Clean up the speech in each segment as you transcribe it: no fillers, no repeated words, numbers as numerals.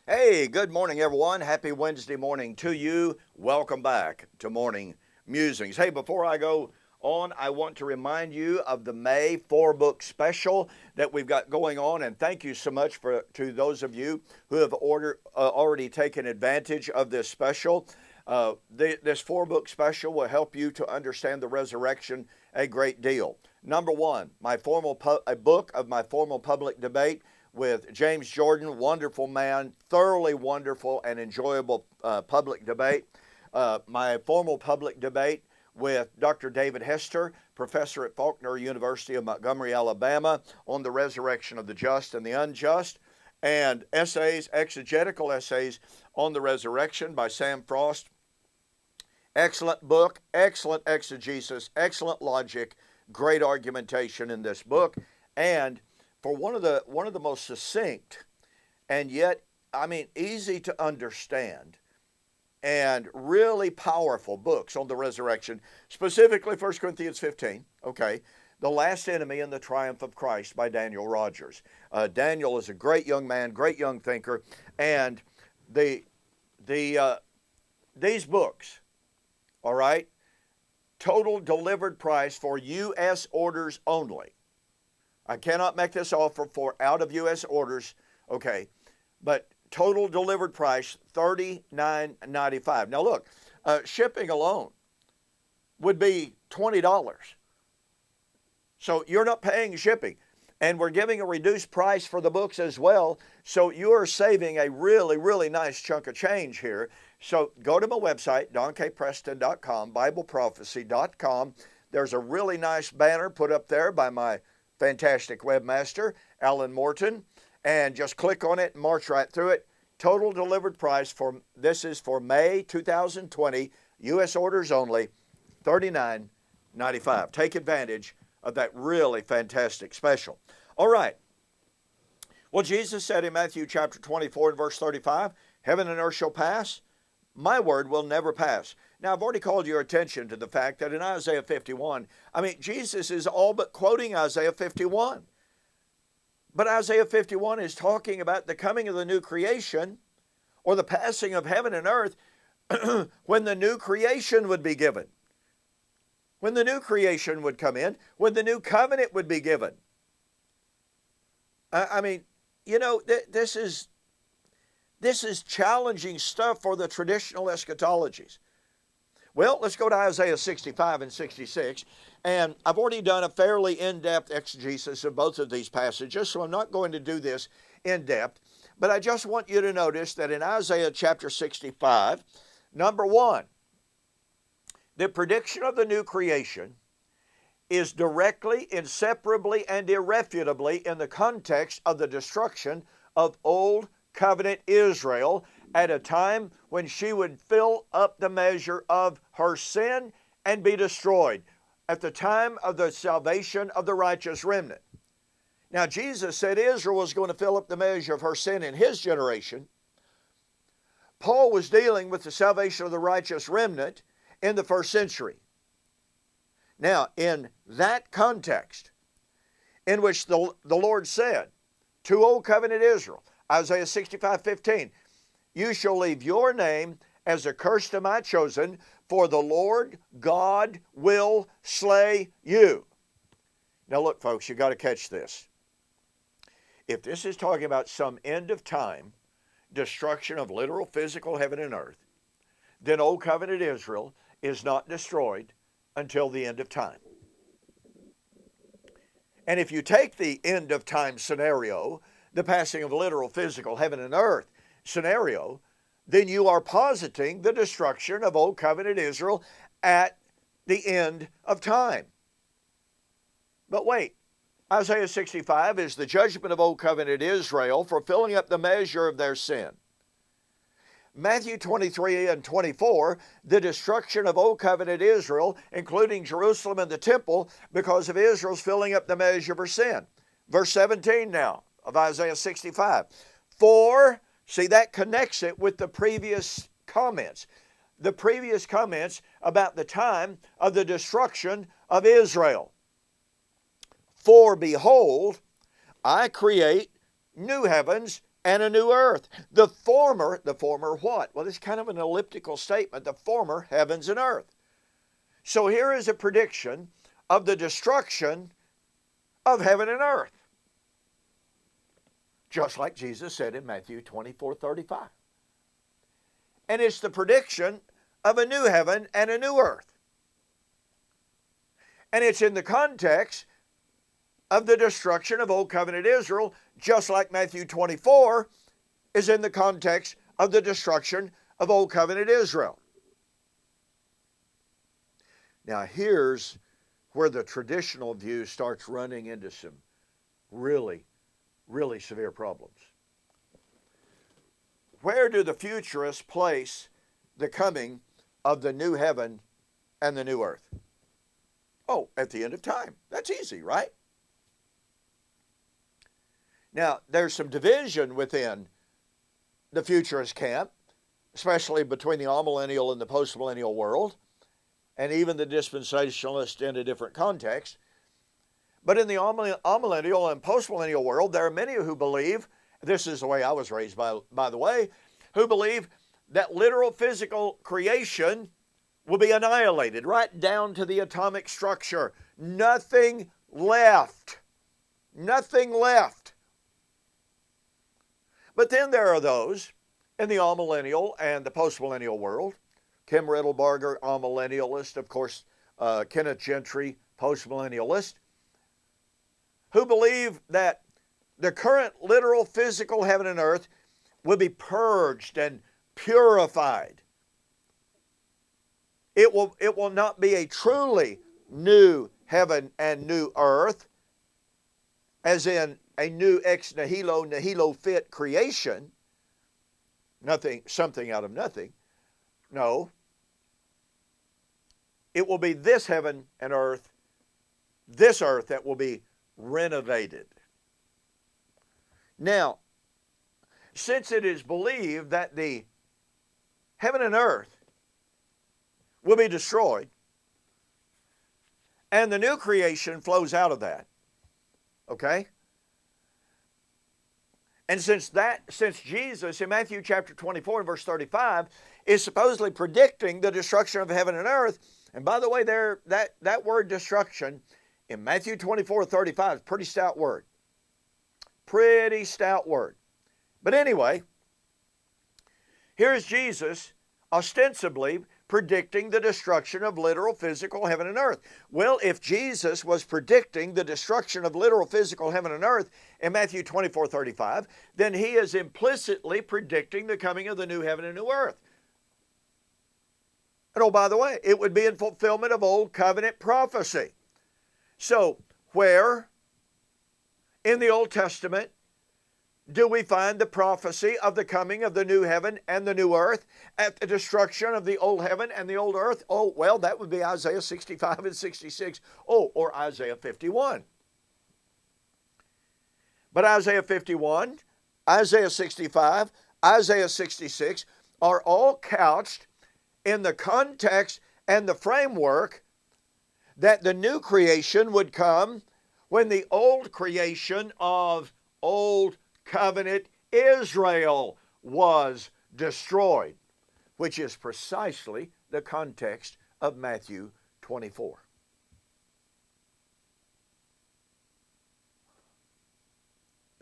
Hey, good morning, everyone. Happy Wednesday morning to you. Welcome back to Morning Musings. Hey, before I go on, I want to remind you of the May 4-book special that we've got going on, and thank you so much to those of you who have already taken advantage of this special. This 4-book special will help you to understand the resurrection a great deal. Number one, a book of my formal public debate with James Jordan, wonderful man, thoroughly wonderful and enjoyable public debate. My formal public debate with Dr. David Hester, professor at Faulkner University of Montgomery, Alabama, on the resurrection of the just and the unjust, and exegetical essays on the resurrection by Sam Frost. Excellent book, excellent exegesis, excellent logic, great argumentation in this book, and for one of the most succinct and yet, easy to understand and really powerful books on the resurrection, specifically 1 Corinthians 15, okay, The Last Enemy and the Triumph of Christ by Daniel Rogers. Daniel is a great young man, great young thinker, and these books, all right, total delivered price for U.S. orders only. I cannot make this offer for out of U.S. orders, okay, but total delivered price, $39.95. Now look, shipping alone would be $20. So you're not paying shipping. And we're giving a reduced price for the books as well, so you're saving a really, really nice chunk of change here. So go to my website, donkpreston.com, bibleprophecy.com. There's a really nice banner put up there by my fantastic webmaster, Alan Morton, and just click on it and march right through it. Total delivered price this is for May 2020, U.S. orders only, $39.95. Take advantage of that really fantastic special. All right. Well, Jesus said in Matthew chapter 24 and verse 35, heaven and earth shall pass, my word will never pass. Now, I've already called your attention to the fact that in Isaiah 51, Jesus is all but quoting Isaiah 51. But Isaiah 51 is talking about the coming of the new creation or the passing of heaven and earth when the new creation would be given. When the new creation would come in, when the new covenant would be given. This is challenging stuff for the traditional eschatologies. Well, let's go to Isaiah 65 and 66. And I've already done a fairly in-depth exegesis of both of these passages, so I'm not going to do this in depth. But I just want you to notice that in Isaiah chapter 65, number one, the prediction of the new creation is directly, inseparably, and irrefutably in the context of the destruction of Old Covenant Israel at a time when she would fill up the measure of her sin and be destroyed, at the time of the salvation of the righteous remnant. Now, Jesus said Israel was going to fill up the measure of her sin in his generation. Paul was dealing with the salvation of the righteous remnant in the first century. Now, in that context, in which the Lord said to Old Covenant Israel, Isaiah 65:15, you shall leave your name as a curse to my chosen, for the Lord God will slay you. Now look, folks, you got to catch this. If this is talking about some end of time, destruction of literal physical heaven and earth, then Old Covenant Israel is not destroyed until the end of time. And if you take the end of time scenario, the passing of literal physical heaven and earth scenario, then you are positing the destruction of Old Covenant Israel at the end of time. But wait, Isaiah 65 is the judgment of Old Covenant Israel for filling up the measure of their sin. Matthew 23 and 24, the destruction of Old Covenant Israel, including Jerusalem and the temple, because of Israel's filling up the measure of her sin. Verse 17 now of Isaiah 65. For, see, that connects it with the previous comments. The previous comments about the time of the destruction of Israel. For behold, I create new heavens and a new earth. The former what? Well, it's kind of an elliptical statement. The former heavens and earth. So here is a prediction of the destruction of heaven and earth. Just like Jesus said in Matthew 24:35. And it's the prediction of a new heaven and a new earth. And it's in the context of the destruction of Old Covenant Israel, just like Matthew 24 is in the context of the destruction of Old Covenant Israel. Now here's where the traditional view starts running into some really severe problems. Where do the futurists place the coming of the new heaven and the new earth? Oh, at the end of time. That's easy, right? Now, there's some division within the futurist camp, especially between the amillennial and the postmillennial world, and even the dispensationalist in a different context. But in the amillennial and postmillennial world, there are many who believe, this is the way I was raised, by the way, who believe that literal physical creation will be annihilated right down to the atomic structure. Nothing left. Nothing left. But then there are those in the amillennial and the postmillennial world. Kim Riddlebarger, amillennialist, of course, Kenneth Gentry, postmillennialist, who believe that the current literal physical heaven and earth will be purged and purified. It will not be a truly new heaven and new earth, as in a new ex nihilo fit creation, something out of nothing. No. It will be this heaven and earth, this earth that will be renovated. Now, since it is believed that the heaven and earth will be destroyed, and the new creation flows out of that, okay? And since Jesus in Matthew chapter 24 and verse 35 is supposedly predicting the destruction of heaven and earth, and by the way, that word destruction in Matthew 24:35 is a pretty stout word. Pretty stout word. But anyway, here's Jesus ostensibly predicting the destruction of literal physical heaven and earth. Well, if Jesus was predicting the destruction of literal physical heaven and earth in Matthew 24:35, then he is implicitly predicting the coming of the new heaven and new earth. And oh, by the way, it would be in fulfillment of Old Covenant prophecy. So, where in the Old Testament do we find the prophecy of the coming of the new heaven and the new earth at the destruction of the old heaven and the old earth? Oh, well, that would be Isaiah 65 and 66. Oh, or Isaiah 51. But Isaiah 51, Isaiah 65, Isaiah 66 are all couched in the context and the framework that the new creation would come when the old creation of Old Covenant Israel was destroyed, which is precisely the context of Matthew 24.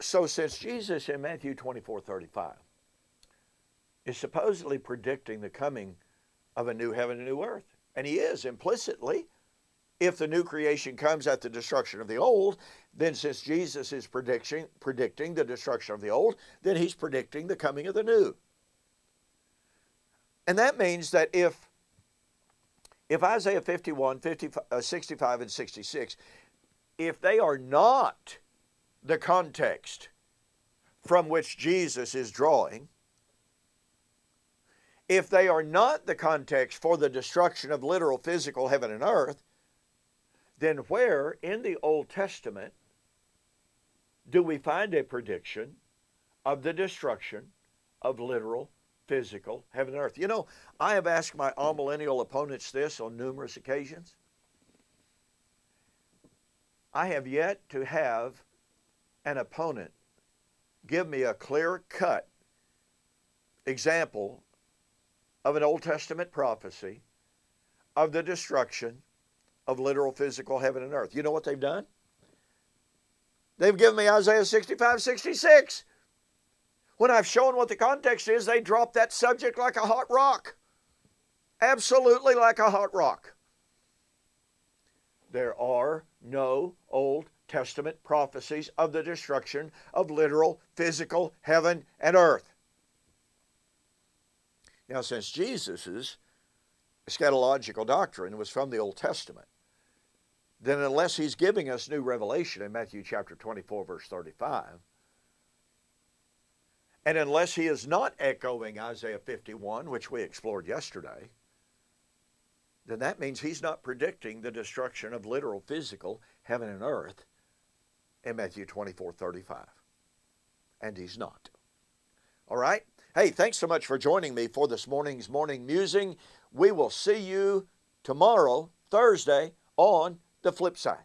So since Jesus in Matthew 24:35 is supposedly predicting the coming of a new heaven and new earth, and he is implicitly, if the new creation comes at the destruction of the old, then since Jesus is predicting the destruction of the old, then he's predicting the coming of the new. And that means that if Isaiah 51, 65, and 66, if they are not the context from which Jesus is drawing, if they are not the context for the destruction of literal physical heaven and earth, then where in the Old Testament do we find a prediction of the destruction of literal physical heaven and earth? You know, I have asked my amillennial opponents this on numerous occasions. I have yet to have an opponent give me a clear-cut example of an Old Testament prophecy of the destruction of literal physical heaven and earth. You know what they've done? They've given me Isaiah 65:66. When I've shown what the context is, they drop that subject like a hot rock. Absolutely like a hot rock. There are no Old Testament prophecies of the destruction of literal physical heaven and earth. Now, since Jesus' eschatological doctrine was from the Old Testament, then unless he's giving us new revelation in Matthew chapter 24, verse 35, and unless he is not echoing Isaiah 51, which we explored yesterday, then that means he's not predicting the destruction of literal physical heaven and earth in Matthew 24:35. And he's not. All right? Hey, thanks so much for joining me for this morning's morning musing. We will see you tomorrow, Thursday, on the flip side.